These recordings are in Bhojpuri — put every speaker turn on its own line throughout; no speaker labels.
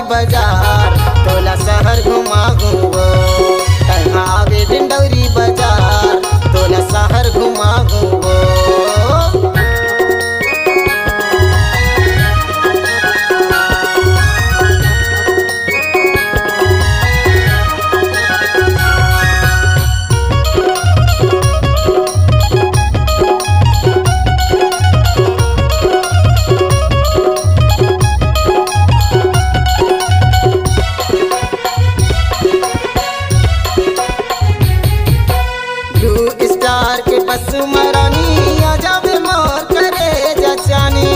बाजार तोला शहर घुमाऊं वो। कहाँ आवे डिंडौरी बाजार तोला शहर घुमाऊं वो। बस मरानी आ जावे मोर करे जचानी।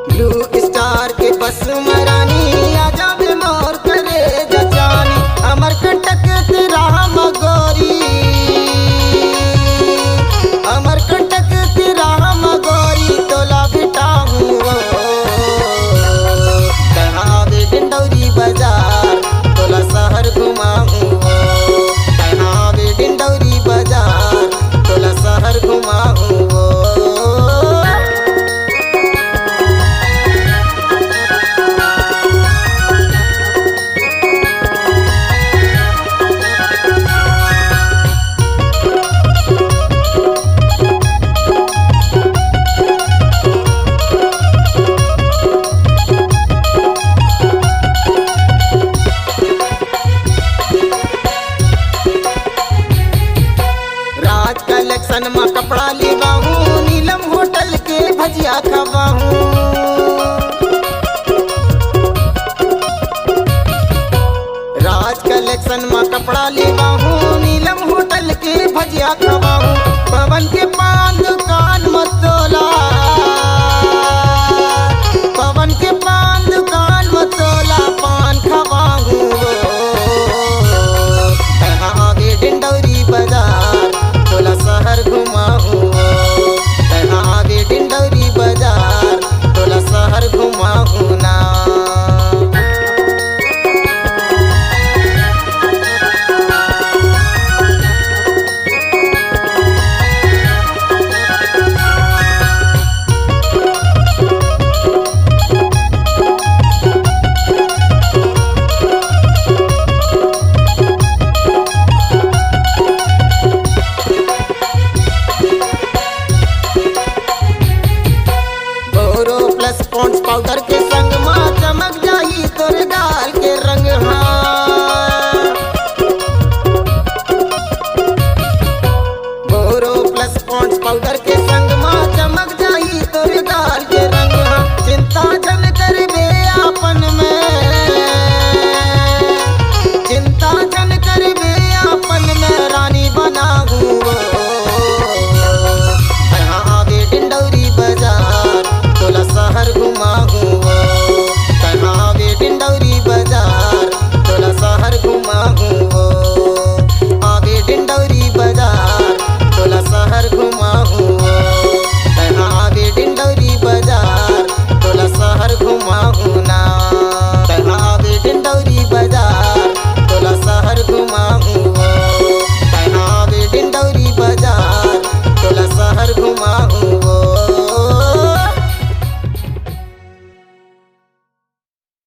ब्लू स्टार के बस मरानी आ जावे मोर करे जचानी। अमर कंटक तेरा मगोरी, अमर कंटक तेरा मगोरी तोला बिटाऊं वो। कहाँ आवे डिंडौरी बाजार तोला शहर घुमाऊं वो। कहाँ आवे डिंडौरी बाजार तोला शहर घुमाऊं वो। कलेक्शन में कपड़ा लेवाहूँ, नीलम होटल के भजिया खवाहूँ। राज कलेक्शन में कपड़ा लेवाहूँ, नीलम होटल के भजिया खवाहूँ। पवन के पान दुकान मत तोला, पवन के पान दुकान मत तोला पान खवाहूँ वो। कहाँ आवे डिंडौरी बाजार तोला शहर घुमाऊं वो। कहाँ आवे डिंडौरी बाजार तोला शहर घुमाऊं ना। प्लस पॉन्ड्स पाउडर के